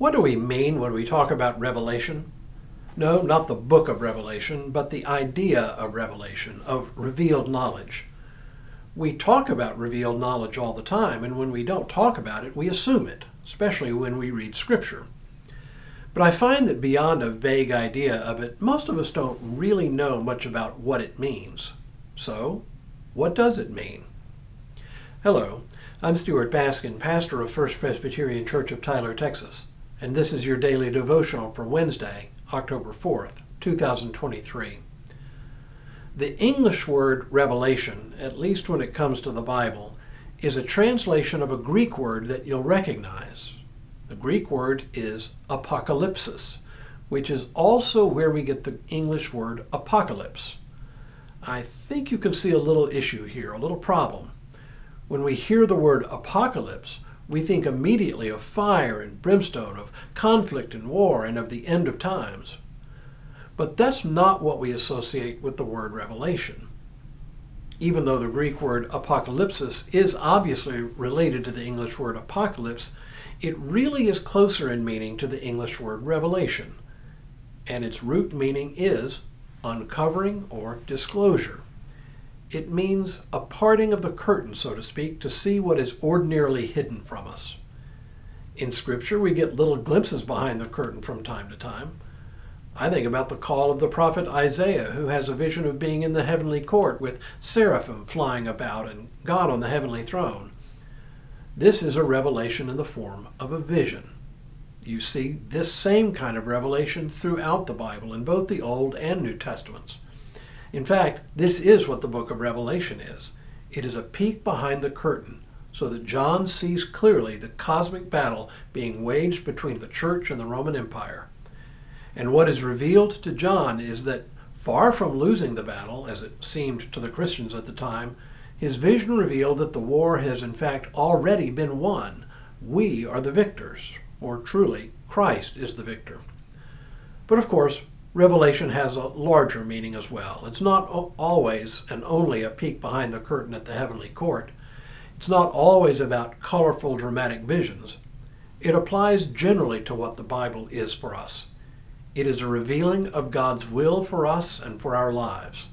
What do we mean when we talk about revelation? No, not the book of Revelation, but the idea of revelation, of revealed knowledge. We talk about revealed knowledge all the time, and when we don't talk about it, we assume it, especially when we read Scripture. But I find that beyond a vague idea of it, most of us don't really know much about what it means. So, what does it mean? Hello, I'm Stuart Baskin, pastor of First Presbyterian Church of Tyler, Texas, and this is your daily devotional for Wednesday, October 4th, 2023. The English word revelation, at least when it comes to the Bible, is a translation of a Greek word that you'll recognize. The Greek word is apocalypsis, which is also where we get the English word apocalypse. I think you can see a little issue here, a little problem. When we hear the word apocalypse, we think immediately of fire and brimstone, of conflict and war, and of the end of times. But that's not what we associate with the word revelation. Even though the Greek word apocalypsis is obviously related to the English word apocalypse, it really is closer in meaning to the English word revelation, and its root meaning is uncovering or disclosure. It means a parting of the curtain, so to speak, to see what is ordinarily hidden from us. In Scripture, we get little glimpses behind the curtain from time to time. I think about the call of the prophet Isaiah, who has a vision of being in the heavenly court with seraphim flying about and God on the heavenly throne. This is a revelation in the form of a vision. You see this same kind of revelation throughout the Bible, in both the Old and New Testaments. In fact, this is what the book of Revelation is. It is a peek behind the curtain, so that John sees clearly the cosmic battle being waged between the church and the Roman Empire. And what is revealed to John is that, far from losing the battle, as it seemed to the Christians at the time, his vision revealed that the war has in fact already been won. We are the victors, or truly, Christ is the victor. But of course, Revelation has a larger meaning as well. It's not always and only a peek behind the curtain at the heavenly court. It's not always about colorful, dramatic visions. It applies generally to what the Bible is for us. It is a revealing of God's will for us and for our lives.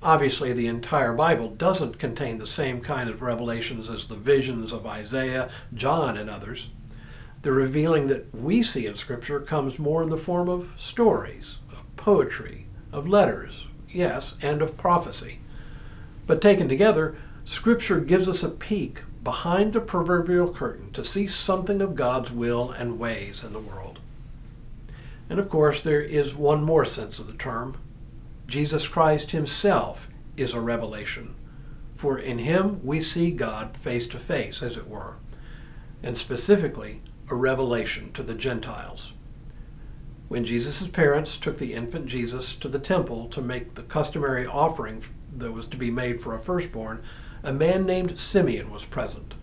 Obviously, the entire Bible doesn't contain the same kind of revelations as the visions of Isaiah, John, and others. The revealing that we see in Scripture comes more in the form of stories, of poetry, of letters, yes, and of prophecy. But taken together, Scripture gives us a peek behind the proverbial curtain to see something of God's will and ways in the world. And of course, there is one more sense of the term. Jesus Christ himself is a revelation, for in him we see God face to face, as it were, and specifically a revelation to the Gentiles. When Jesus' parents took the infant Jesus to the temple to make the customary offering that was to be made for a firstborn, a man named Simeon was present.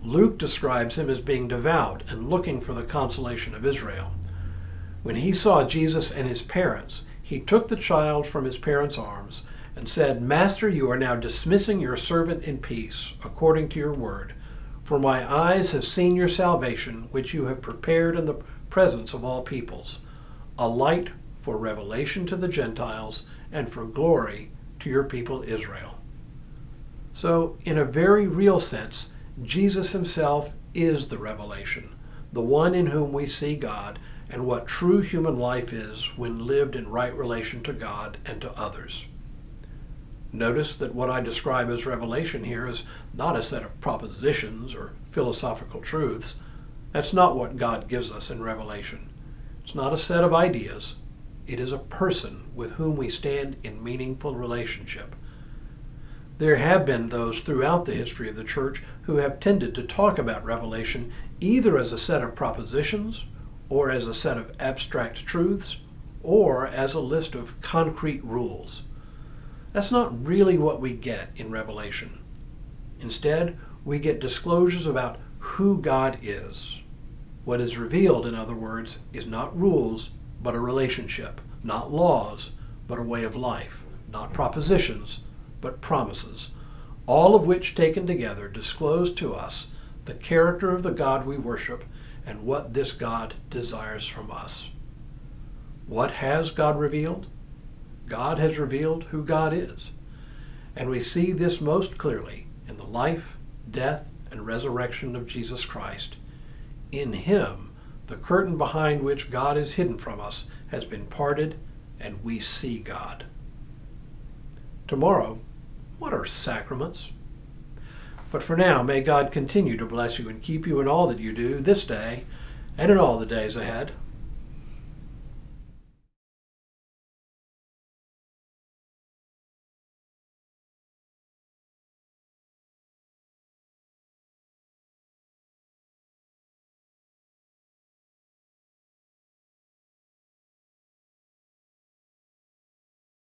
Luke describes him as being devout and looking for the consolation of Israel. When he saw Jesus and his parents, he took the child from his parents' arms and said, "Master, you are now dismissing your servant in peace, according to your word. For my eyes have seen your salvation, which you have prepared in the presence of all peoples, a light for revelation to the Gentiles and for glory to your people Israel." So, in a very real sense, Jesus himself is the revelation, the one in whom we see God and what true human life is when lived in right relation to God and to others. Notice that what I describe as revelation here is not a set of propositions or philosophical truths. That's not what God gives us in Revelation. It's not a set of ideas. It is a person with whom we stand in meaningful relationship. There have been those throughout the history of the church who have tended to talk about Revelation either as a set of propositions, or as a set of abstract truths, or as a list of concrete rules. That's not really what we get in Revelation. Instead, we get disclosures about who God is. What is revealed, in other words, is not rules, but a relationship, not laws, but a way of life, not propositions, but promises, all of which taken together disclose to us the character of the God we worship and what this God desires from us. What has God revealed? God has revealed who God is. And we see this most clearly in the life, death, and resurrection of Jesus Christ. In him, the curtain behind which God is hidden from us has been parted, and we see God. Tomorrow, what are sacraments? But for now, may God continue to bless you and keep you in all that you do this day and in all the days ahead.